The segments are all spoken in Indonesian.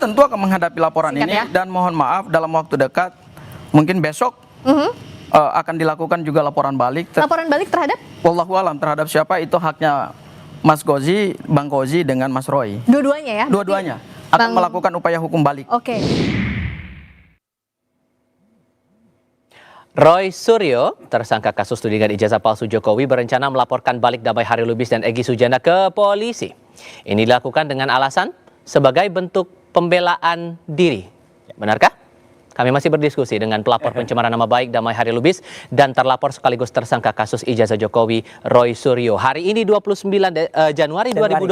tentu akan menghadapi laporan ini dan mohon maaf dalam waktu dekat, mungkin besok akan dilakukan juga laporan balik. Laporan balik terhadap? Wallahu alam terhadap siapa itu haknya Mas Gozi, Bang Gozi dengan Mas Roy. Dua-duanya ya? Dua-duanya akan melakukan upaya hukum balik. Oke. Roy Suryo, tersangka kasus tudingan ijazah palsu Jokowi, berencana melaporkan balik Damai Hari Lubis dan Egy Sujana ke polisi. Ini dilakukan dengan alasan sebagai bentuk pembelaan diri. Benarkah? Kami masih berdiskusi dengan pelapor pencemaran nama baik Damai Hari Lubis dan terlapor sekaligus tersangka kasus ijazah Jokowi, Roy Suryo. Hari ini 29 Januari 2026,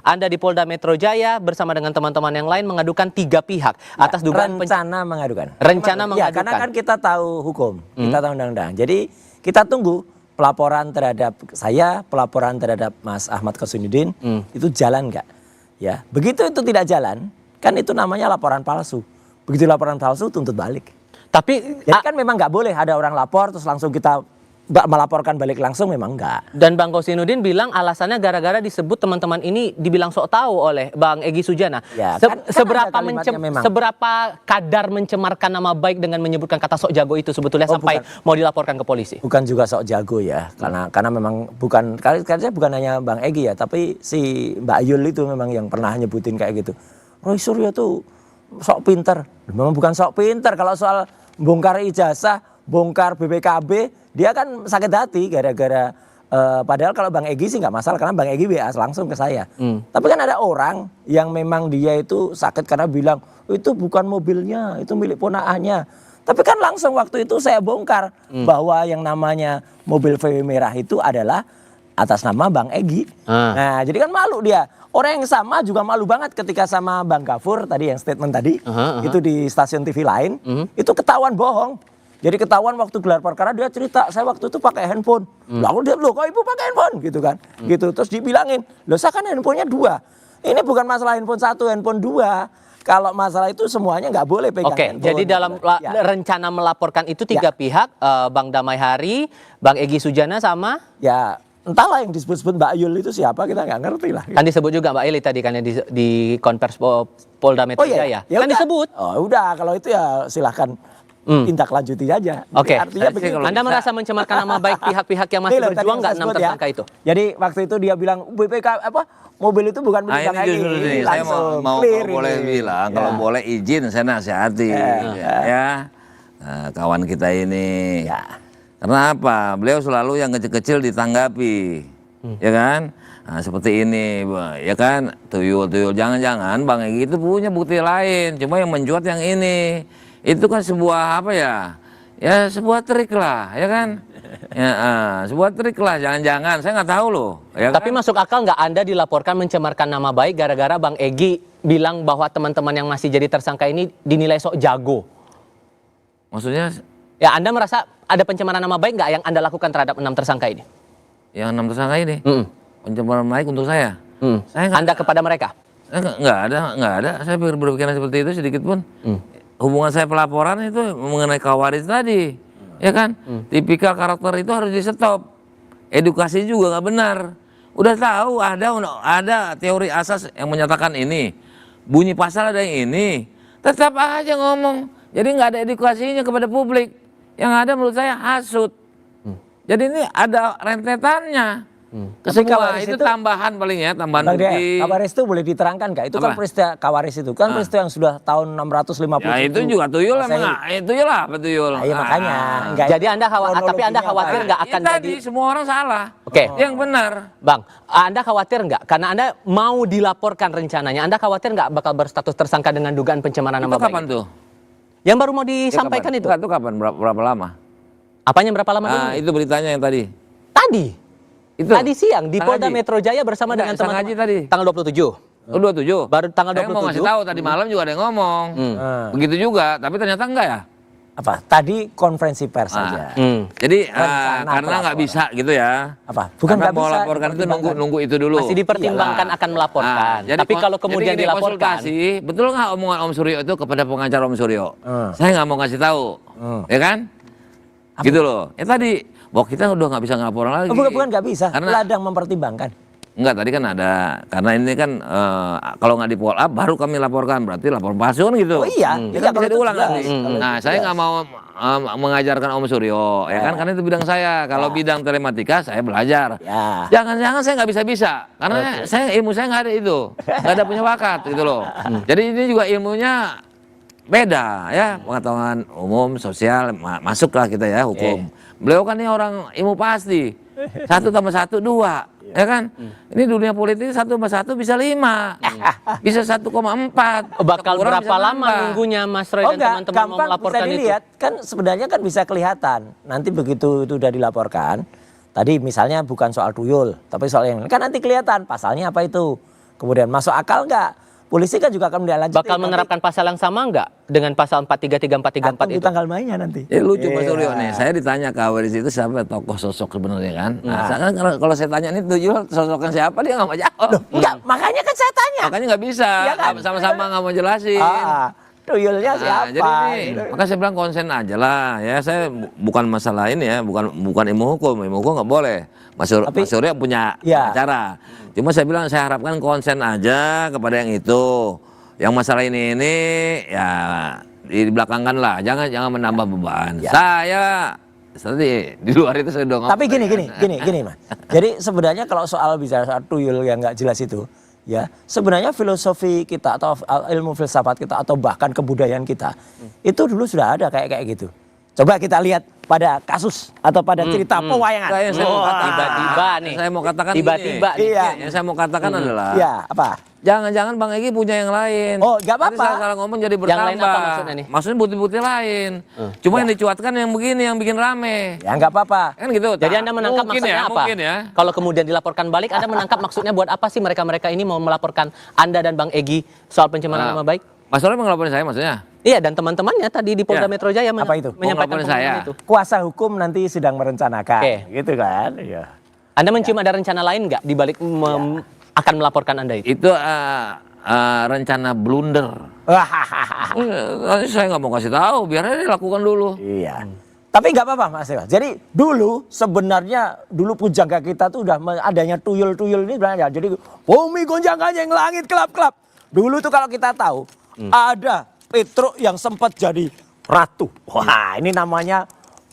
Anda di Polda Metro Jaya bersama dengan teman-teman yang lain mengadukan 3 pihak atas dugaan rencana mengadukan. Rencana mengadukan. Ya, karena kan kita tahu hukum, kita tahu undang-undang. Jadi kita tunggu pelaporan terhadap saya, pelaporan terhadap Mas Ahmad Kossudin itu jalan nggak? Ya, begitu itu tidak jalan, kan itu namanya laporan palsu. Begitu laporan palsu tuntut balik. Tapi jadi kan memang nggak boleh ada orang lapor terus langsung kita melaporkan balik langsung, memang enggak. Dan Bang Kossudin bilang alasannya gara-gara disebut teman-teman ini dibilang sok tahu oleh Bang Egy Sujana. Ya, seberapa kadar mencemarkan nama baik dengan menyebutkan kata sok jago itu sebetulnya sampai mau dilaporkan ke polisi? Bukan juga sok jago ya, karena memang bukan karena bukan hanya Bang Egy ya, tapi si Mbak Yul itu memang yang pernah nyebutin kayak gitu. Roy Suryo tuh sok pinter. Memang bukan sok pinter. Kalau soal bongkar ijazah, bongkar BPKB, dia kan sakit hati gara-gara padahal kalau Bang Egy sih nggak masalah karena Bang Egy WA langsung ke saya. Tapi kan ada orang yang memang dia itu sakit karena bilang itu bukan mobilnya, itu milik ponakannya. Tapi kan langsung waktu itu saya bongkar bahwa yang namanya mobil VW merah itu adalah atas nama Bang Egy. Nah, jadi kan malu dia. Orang yang sama juga malu banget ketika sama Bang Gafur tadi yang statement tadi itu di stasiun TV lain itu ketahuan bohong. Jadi ketahuan waktu gelar perkara dia cerita saya waktu itu pakai handphone. Lalu dia loh kok ibu pakai handphone gitu kan? Gitu terus dibilangin loh saya kan handphonenya 2. Ini bukan masalah handphone 1, handphone 2. Kalau masalah itu semuanya nggak boleh pegang handphone. Oke, jadi dalam rencana melaporkan itu 3 pihak, Bang Damai Hari, Bang Egy Sujana sama? Ya. Entahlah yang disebut-sebut Mbak Yul itu siapa, kita nggak ngerti lah. Kan disebut juga Mbak Eli tadi kan di konvers Polda Metro Jaya. Kan disebut. Oh udah, kalau itu ya silahkan tindak lanjuti aja. Oke. Artinya begini. Anda merasa mencemarkan nama baik pihak-pihak yang masih berjuang nggak 6 tersangka itu? Jadi waktu itu dia bilang BPK mobil itu bukan milik Bang Egy. Saya mau boleh bilang, kalau boleh izin saya nasihati ya. Kawan kita ini. Karena apa? Beliau selalu yang kecil-kecil ditanggapi, ya kan? Nah, seperti ini, ya kan? Tuyul-tuyul. Jangan-jangan Bang Egy itu punya bukti lain, cuma yang mencuat yang ini. Itu kan sebuah apa ya? Ya sebuah trik lah, ya kan? Ya, sebuah trik lah. Jangan-jangan, saya nggak tahu loh. Ya Tapi kan? masuk akal nggak Anda dilaporkan mencemarkan nama baik gara-gara Bang Egy bilang bahwa teman-teman yang masih jadi tersangka ini dinilai sok jago? Maksudnya? Ya Anda merasa ada pencemaran nama baik nggak yang Anda lakukan terhadap 6 tersangka ini? Yang 6 tersangka ini? Pencemaran baik untuk saya? Saya Anda kepada mereka? Nggak ada. Saya berpikiran seperti itu sedikit pun. Hubungan saya pelaporan itu mengenai kawaris tadi, ya kan? Tipikal karakter itu harus di stop. Edukasi juga nggak benar. Udah tahu ada teori asas yang menyatakan ini, bunyi pasal ada yang ini, tetap aja ngomong. Jadi nggak ada edukasinya kepada publik. Yang ada menurut saya hasut. Jadi ini ada rentetannya. Tapi Semua itu tambahan paling ya, tambahan bukti. Kawaris itu boleh diterangkan nggak? Itu kan peristiwa kawaris itu kan peristiwa yang sudah tahun 650. Ya itu juga tuyul emang. Itu lah tuyul. Iya makanya. Jadi Anda khawatir nggak akan tadi semua orang salah. Oke. Yang benar. Bang, Anda khawatir nggak? Karena Anda mau dilaporkan rencananya. Anda khawatir nggak bakal berstatus tersangka dengan dugaan pencemaran nama baik? Itu kapan tuh? Yang baru mau disampaikan itu? Itu kapan? Berapa lama? Apanya berapa lama dulu? Itu beritanya yang tadi. Tadi. Itu. Tadi siang di Polda Metro Jaya bersama dengan teman-teman. tadi. Tanggal 27. Oh 27? Baru tanggal 27. Saya mau ngasih tahu tadi malam juga ada yang ngomong. Begitu juga, tapi ternyata enggak ya. Apa? Tadi konferensi pers saja. Jadi karena nggak bisa gitu ya. Apa? Bukan nggak mau bisa. laporkan itu nunggu itu dulu. Masih dipertimbangkan akan melaporkan. Tapi kalau kemudian dilaporkan. Betul nggak omongan Om Suryo itu kepada pengacara Om Suryo? Saya nggak mau ngasih tahu, ya kan? Gitu loh. Tadi, bahwa kita udah nggak bisa ngelaporan lagi. Bukan nggak bisa. Karena ladang mempertimbangkan. Enggak, tadi kan ada, karena ini kan kalau nggak di follow up baru kami laporkan, berarti lapor palsu kan gitu. Oh iya, Itu iya, kan kalau bisa itu diulang jelas. nanti. Kalau Nah, itu saya jelas. nggak mau mengajarkan Om Suryo, ya kan, karena itu bidang saya. Kalau bidang telematika saya belajar. Ya. Jangan-jangan saya nggak bisa-bisa, karena ilmu saya nggak ada itu, nggak ada punya bakat gitu loh. Jadi ini juga ilmunya beda ya, pengetahuan umum, sosial, masuklah kita ya hukum. Beliau kan ini orang ilmu pasti, 1 tambah 1 2, ya kan? Ini dunia politik 1 tambah 1 bisa 5, bisa 1,4. Bakal Kurang berapa bisa lama nambah. nunggunya Mas Roy Oh dan enggak, teman-teman mau gampang bisa melaporkan itu? dilihat. Kan sebenarnya kan bisa kelihatan. Nanti begitu itu udah dilaporkan, tadi misalnya bukan soal tuyul, tapi soal yang lain. Kan nanti kelihatan pasalnya apa itu. Kemudian masuk akal enggak? Polisi kan juga akan menindaklanjuti. Bakal menerapkan pasal yang sama nggak dengan pasal 433 434 di itu? tanggal mainnya nanti. Lucu Mas Suryo nih, saya ditanya KW di situ siapa tokoh sosok sebenarnya kan. Nah, saya kan kalau saya tanya ini tuyul sosoknya siapa, dia nggak mau jawab. Enggak, makanya kan saya tanya. Makanya nggak bisa, Iya kan? sama-sama nggak mau jelasin. Tuyulnya Nah, siapa? jadi ini, gitu. maka saya bilang konsen aja lah ya. Saya bukan masalah ini ya, bukan ilmu hukum nggak boleh. Mas Surya punya Ya. cara. Cuma saya bilang saya harapkan konsen aja kepada yang itu. Yang masalah ini ya dibelakangkan lah, jangan menambah beban. Saya tadi di luar itu saya udah ngomong. Tapi gini, Mas. Jadi sebenarnya kalau bicara soal tuyul yang nggak jelas itu, ya sebenarnya filosofi kita atau ilmu filsafat kita atau bahkan kebudayaan kita itu dulu sudah ada kayak gitu. Coba kita lihat pada kasus atau pada cerita pewayangan. Tiba-tiba nih. Saya mau katakan Tiba-tiba gini. nih. Iya. Yang saya mau katakan adalah Iya, apa? jangan-jangan Bang Egy punya yang lain. Oh, nggak apa-apa. Tadi saya salah ngomong jadi bertambah. Yang lain apa maksudnya nih? Maksudnya bukti-bukti lain. Cuma yang dicuatkan yang begini, yang bikin rame. Ya nggak apa-apa. Kan gitu. Jadi Anda menangkap Mungkin maksudnya ya, apa? Mungkin ya. Kalau kemudian dilaporkan balik, Anda menangkap maksudnya buat apa sih mereka-mereka ini mau melaporkan Anda dan Bang Egy soal pencemaran nama baik? Mas Surya mengelaporin saya maksudnya? Iya, dan teman-temannya tadi di Polda Ya. Metro Jaya Apa itu? menyampaikan Melaporin saya. pengumuman itu. Kuasa hukum nanti sedang merencanakan, Oke. gitu kan? Iya. Anda mencium ada rencana lain nggak di balik akan melaporkan Anda itu? Itu rencana blunder. Saya nggak mau kasih tahu, biar aja dilakukan dulu. Iya. Tapi nggak apa-apa Mas Dewa. Jadi dulu sebenarnya pujangga kita tuh udah adanya tuyul-tuyul ini sebenarnya. Jadi bumi gonjang-ganjing, langit kelap-kelap. Dulu tuh kalau kita tahu ada Petruk yang sempat jadi ratu. Wah, ini namanya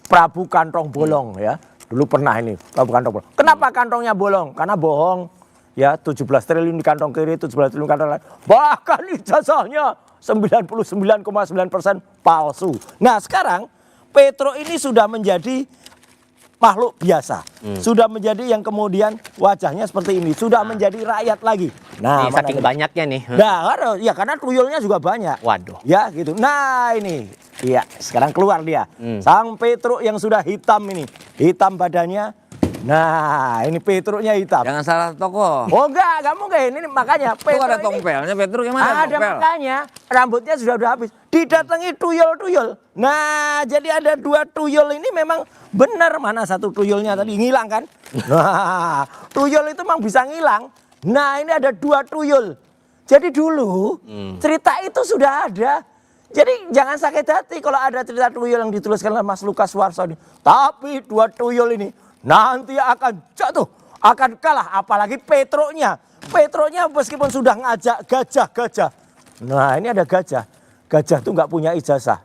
Prabu Kantong Bolong ya. Dulu pernah ini Prabu Kantong Bolong. Kenapa kantongnya bolong? Karena bohong. Ya, 17 triliun di kantong kiri, 17 triliun di kantong lain. Bahkan ijazahnya 99,9% palsu. Nah, sekarang Petruk ini sudah menjadi makhluk biasa. Sudah menjadi yang kemudian wajahnya seperti ini. Sudah menjadi rakyat lagi. Nah, Nih, saking banyaknya nih. Nah, ya karena tuyulnya juga banyak. Waduh. Ya gitu. Nah ini, iya sekarang keluar dia. Sang Petruk yang sudah hitam ini. Hitam badannya. Nah ini Petruknya hitam. Jangan salah tokoh. Oh enggak mungkin. Ini makanya Itu ada ini tompelnya, Petruk gimana? ada Tompel? makanya rambutnya sudah habis. Didatangi tuyul-tuyul. Nah jadi ada 2 tuyul ini memang benar. Mana satu tuyulnya tadi ngilang kan? Nah tuyul itu memang bisa ngilang. Nah ini ada 2 tuyul. Jadi dulu cerita itu sudah ada. Jadi jangan sakit hati kalau ada cerita tuyul yang dituliskan oleh Mas Lukas Warso ini. Tapi 2 tuyul ini nanti akan jatuh, akan kalah. Apalagi Petruknya. Petruknya meskipun sudah ngajak gajah-gajah. Nah ini ada gajah. Gajah tuh nggak punya ijazah.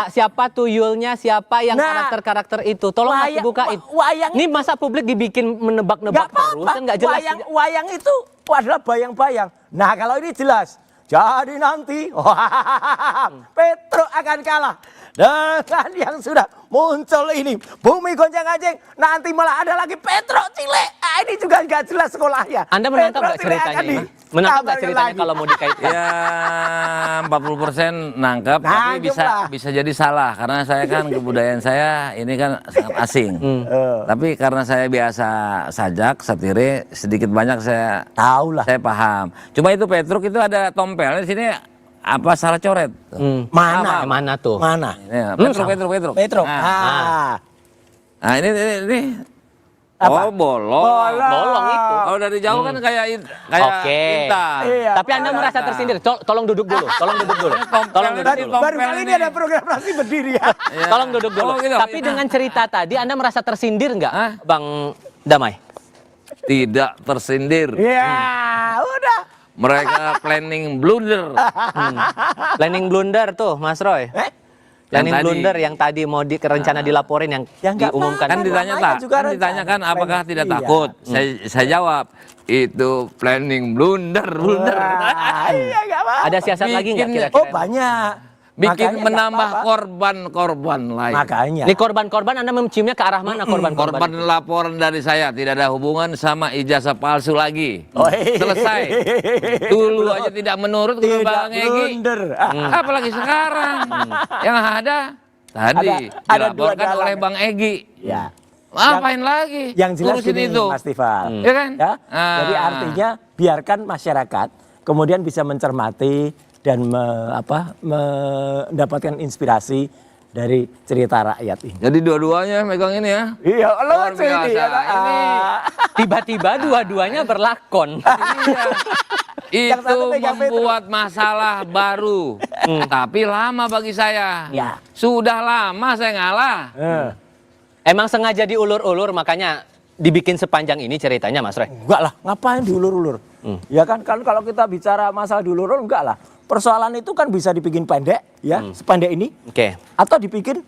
Siapa tuyulnya, siapa yang Nah, karakter itu? Tolong Mas dibukain. wayang Ini itu- masa publik dibikin menebak-nebak Nggak terus, apa-apa. kan nggak jelas. Wayang itu adalah bayang-bayang. Nah kalau ini jelas. Jadi nanti Petruk akan kalah dengan yang sudah muncul ini. Bumi goncang-ganjing. Nanti malah ada lagi Petruk Cile. Ah, ini juga nggak jelas sekolahnya. Anda menangkap Petruk nggak Cile ceritanya akan ini? Menangkap nggak dikabarkan ceritanya lagi. kalau mau dikaitkan? Ya 40% nangkep, tapi Nangkep lah. bisa jadi salah karena saya kan kebudayaan saya ini kan sangat asing. Tapi karena saya biasa sajak, satire, sedikit banyak saya Tahu lah. saya paham. Cuma itu Petruk itu ada tompelnya di sini apa salah coret? Mana? Mana tuh? Mana? Ya, sama. Petruk. Petruk. Nah, Ah. ini. Apa? Oh, bolong. Bolong itu. Kalau dari jauh kan kayak Oke. intan. Iya. Tapi Anda merasa tersindir. Tolong duduk dulu. Tolong duduk dulu. Tolong duduk Tadi dulu. Baru kali ini ada program nasi berdiri ya. Tolong duduk dulu. Oh, gitu. Tapi dengan cerita tadi Anda merasa tersindir nggak, Hah? Bang Damai? tidak tersindir. Ya, udah. Mereka planning blunder. Planning blunder tuh, Mas Roy. Planning Yang tadi. blunder yang tadi mau rencana dilaporin yang Ya, nggak diumumkan. Kan ditanya tak? Kan ditanyakan apakah tidak takut? Saya jawab, itu planning blunder. Iya, nggak apa-apa. Ada siasat lagi nggak Bikin- kira-kira? Oh, banyak. Bikin Makanya nggak menambah apa-apa. korban-korban lain. Makanya. Ini korban-korban Anda menciumnya ke arah mana korban-korban? Korban laporan dari saya tidak ada hubungan sama ijazah palsu lagi. Oh, Selesai. Dulu aja tidak menurut Tidak Bang Egy. blunder. Apalagi sekarang. Yang ada tadi Ada dua dilaporkan dalang. oleh Bang Egy. Ya. Ngapain lagi? Yang jelas Urusin gini, itu. Mas Tifal. Ya kan? Ya? Ah. Jadi artinya biarkan masyarakat kemudian bisa mencermati dan mendapatkan inspirasi dari cerita rakyat ini. Jadi dua-duanya megang ini ya. Iya, Luar lucu ini. biasa. Ya, Ini. Tiba-tiba dua-duanya berlakon. Yang Itu satu megang membuat masalah baru. Tapi lama bagi saya. Ya. Sudah lama saya ngalah. Emang sengaja diulur-ulur makanya dibikin sepanjang ini ceritanya, Mas Roy? Enggak lah, ngapain diulur-ulur? Ya kan kalau kita bicara masalah diulur-ulur, enggak lah. Persoalan itu kan bisa dibikin pendek, ya, sependek ini. Oke. Atau dibikin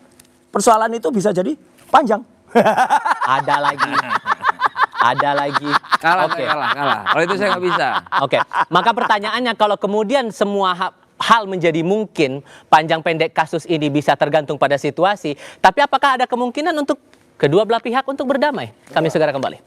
persoalan itu bisa jadi panjang. Ada lagi. Ada lagi. Kalah, Oke. saya kalah. Kalau itu saya nggak bisa. Oke. Maka pertanyaannya kalau kemudian semua hal menjadi mungkin, panjang pendek kasus ini bisa tergantung pada situasi, tapi apakah ada kemungkinan untuk kedua belah pihak untuk berdamai? Kami segera kembali.